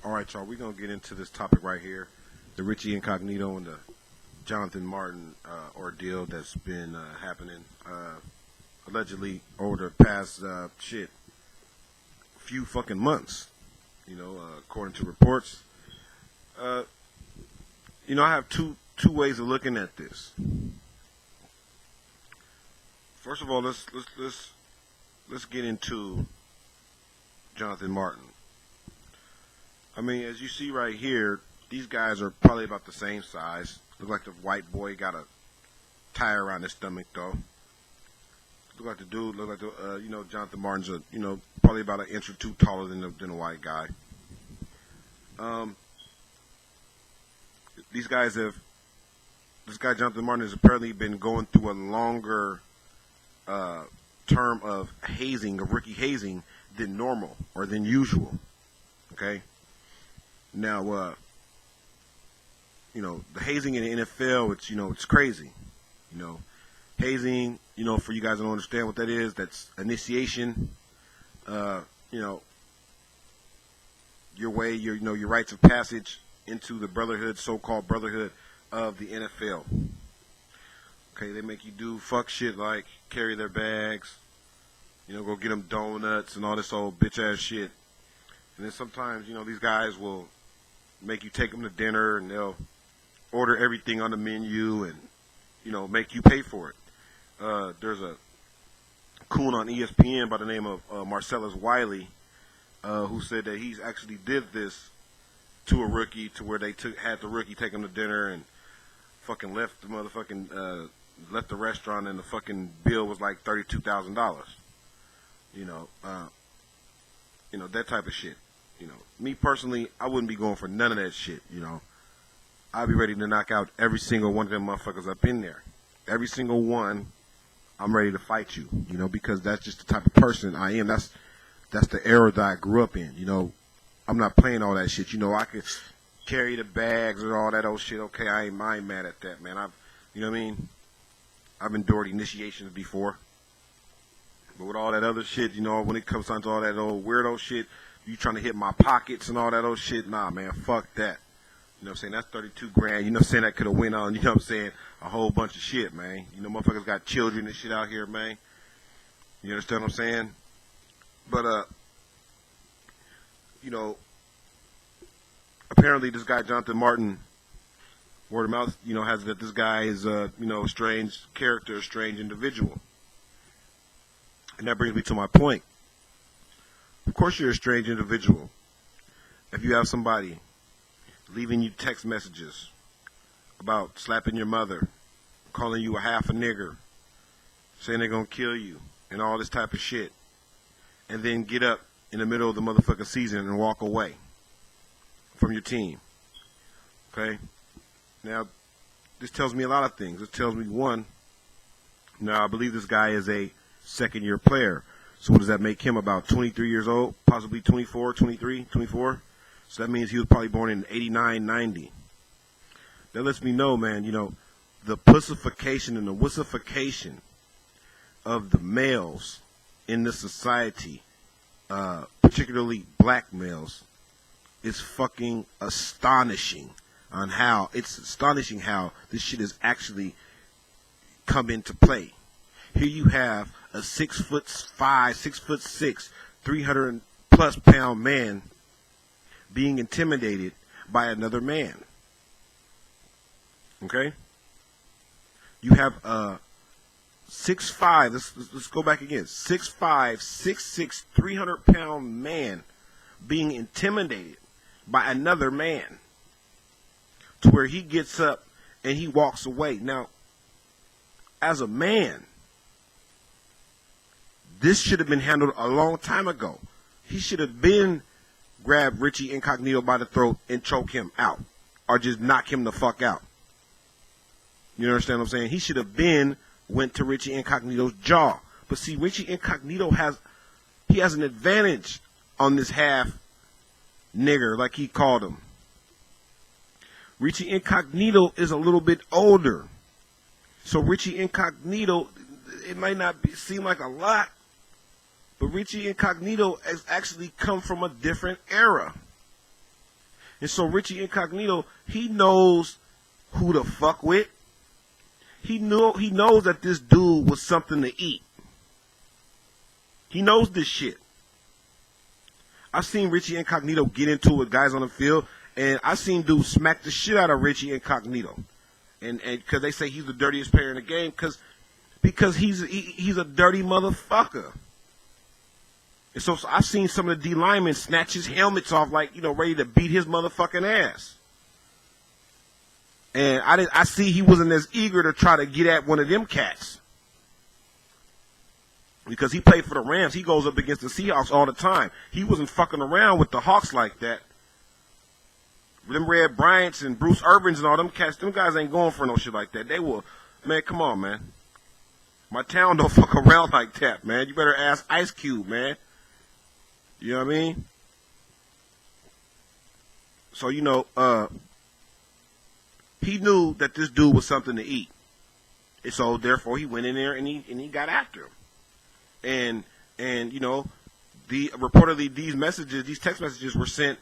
All right, y'all. We're gonna get into this topic right here, the Richie Incognito and the Jonathan Martin ordeal that's been happening allegedly over the past few fucking months. According to reports. Uh, I have two ways of looking at this. First of all, let's get into Jonathan Martin. I mean, as you see right here, these guys are probably about the same size. Look like the white boy got a tie around his stomach, though. Look like the dude. Look like the Jonathan Martin's probably about an inch or two taller than a white guy. This guy Jonathan Martin has apparently been going through a longer term of rookie hazing than normal or than usual. Okay. Now, the hazing in the NFL, it's crazy. Hazing, for you guys that don't understand what that is, that's initiation. Your rites of passage into the so-called brotherhood of the NFL. Okay, they make you do fuck shit like carry their bags, go get them donuts and all this old bitch-ass shit. And then sometimes, these guys will make you take them to dinner and they'll order everything on the menu and, make you pay for it. There's a coon on ESPN by the name of Marcellus Wiley who said that he's actually did this to a rookie to where they had the rookie take him to dinner and fucking left the restaurant and the fucking bill was like $32,000. That type of shit. Me personally, I wouldn't be going for none of that shit. I'd be ready to knock out every single one of them motherfuckers up in there. Every single one, I'm ready to fight you. Because that's just the type of person I am. That's the era that I grew up in. I'm not playing all that shit. I could carry the bags and all that old shit. Okay, I ain't mad at that, man. I've endured initiations before. But with all that other shit, when it comes down to all that old weirdo shit, you trying to hit my pockets and all that old shit, nah, man, fuck that. That's 32 grand. That could have went on, a whole bunch of shit, man. Motherfuckers got children and shit out here, man. You understand what I'm saying? But, apparently this guy, Jonathan Martin, word of mouth, has that this guy is, a strange character, a strange individual. And that brings me to my point. Of course you're a strange individual. If you have somebody leaving you text messages about slapping your mother, calling you a half a nigger, saying they're going to kill you, and all this type of shit, and then get up in the middle of the motherfucking season and walk away from your team. Okay? Now, this tells me a lot of things. It tells me, one, now I believe this guy is a second-year player. So what does that make him, about 23 years old, possibly 24, 23, 24? So that means he was probably born in 89, 90. That lets me know, man, the pussification and the wussification of the males in this society, particularly black males, is fucking astonishing. It's astonishing how this shit has actually come into play. Here you have a 6'5", 6'6", 300+ pound man being intimidated by another man. Okay? You have a 6'5", let's go back again, 6'5", 6'6", 300 pound man being intimidated by another man to where he gets up and he walks away. Now, as a man, this should have been handled a long time ago. He should have been grabbed Richie Incognito by the throat and choke him out. Or just knock him the fuck out. You understand what I'm saying? He should have went to Richie Incognito's jaw. But see, Richie Incognito has an advantage on this half nigger, like he called him. Richie Incognito is a little bit older. So Richie Incognito, it might not seem like a lot, but Richie Incognito has actually come from a different era. And so Richie Incognito, he knows who to fuck with. He knows that this dude was something to eat. He knows this shit. I've seen Richie Incognito get into it with guys on the field, and I've seen dudes smack the shit out of Richie Incognito. And because they say he's the dirtiest player in the game, because he's a dirty motherfucker. And so I've seen some of the D linemen snatch his helmets off, like, ready to beat his motherfucking ass. And I see he wasn't as eager to try to get at one of them cats. Because he played for the Rams. He goes up against the Seahawks all the time. He wasn't fucking around with the Hawks like that. Them Red Bryants and Bruce Urbans and all them cats, them guys ain't going for no shit like that. They will, man, come on, man. My town don't fuck around like that, man. You better ask Ice Cube, man. You know what I mean? So, he knew that this dude was something to eat. And so, therefore, he went in there and he got after him. And reportedly these text messages were sent,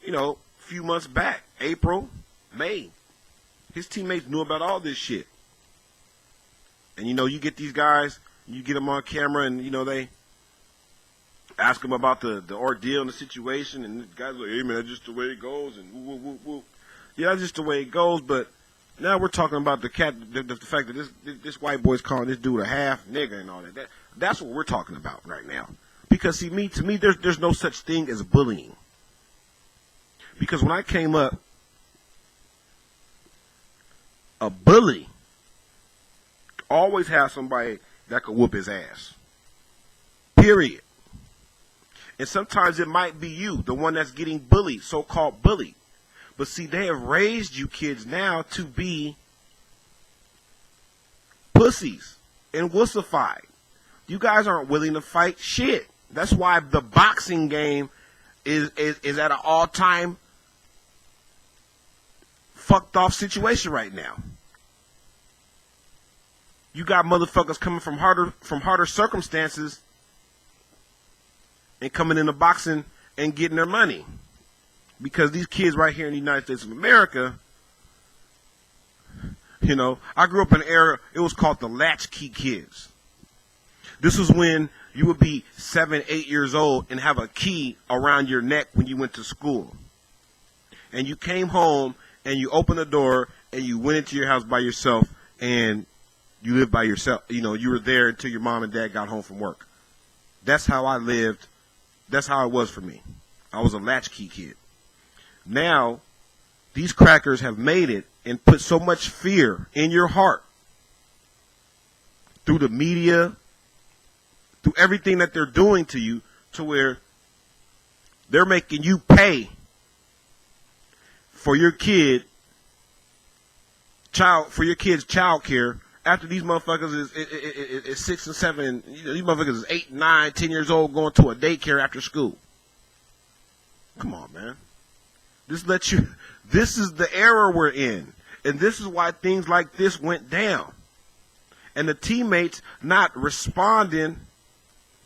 a few months back, April, May. His teammates knew about all this shit. And, you get these guys, you get them on camera and, they ask them about the ordeal and the situation, and the guys are like, hey, man, that's just the way it goes, and woo, woo, woo, woo. Yeah, that's just the way it goes, but now we're talking about the fact that this white boy's calling this dude a half nigga and all that. That's what we're talking about right now. Because, to me, there's no such thing as bullying. Because when I came up, a bully always has somebody that could whoop his ass. Period. And sometimes it might be you, the one that's getting bullied, so-called bullied. But see, they have raised you kids now to be pussies and wussified. You guys aren't willing to fight shit. That's why the boxing game is at an all-time fucked off situation right now. You got motherfuckers coming from harder circumstances and coming into boxing and getting their money. Because these kids right here in the United States of America, I grew up in an era, it was called the latchkey kids. This was when you would be 7, 8 years old and have a key around your neck when you went to school. And you came home and you opened the door and you went into your house by yourself and you lived by yourself. You were there until your mom and dad got home from work. That's how I lived. That's how it was for me. I was a latchkey kid. Now, these crackers have made it and put so much fear in your heart through the media, through everything that they're doing to you, to where they're making you pay for your kid's child care after these motherfuckers is 6 and 7. These motherfuckers is 8, 9, 10 years old going to a daycare after school. Come on, man. This is the era we're in. And this is why things like this went down. And the teammates not responding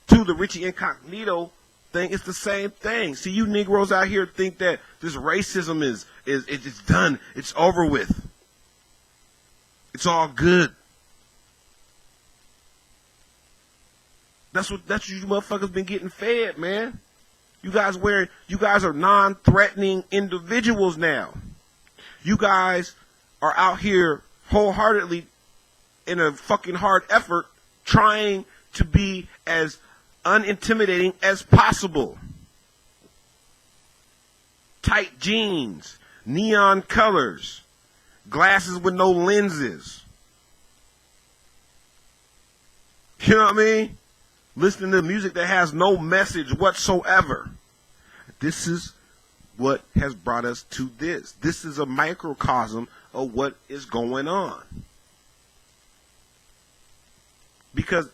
to the Richie Incognito thing, it's the same thing. See, you Negroes out here think that this racism is done. It's over with. It's all good. That's what you motherfuckers been getting fed, man. You guys are non-threatening individuals now. You guys are out here wholeheartedly in a fucking hard effort trying to be as unintimidating as possible. Tight jeans, neon colors, glasses with no lenses. You know what I mean? Listening to music that has no message whatsoever. This is what has brought us to this. This is a microcosm of what is going on. Because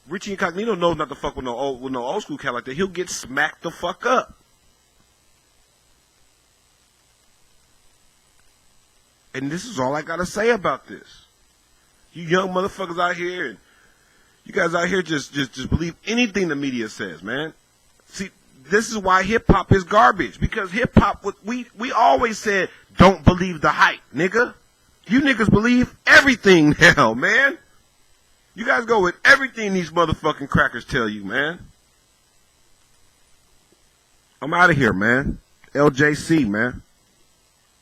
Richie Incognito knows not to fuck with no old school cat like that. He'll get smacked the fuck up. And this is all I gotta say about this. You young motherfuckers out here, and you guys out here just believe anything the media says, man. See, this is why hip hop is garbage. Because hip hop, we always said, don't believe the hype, nigga. You niggas believe everything now, man. You guys go with everything these motherfucking crackers tell you, man. I'm out of here, man. LJC, man.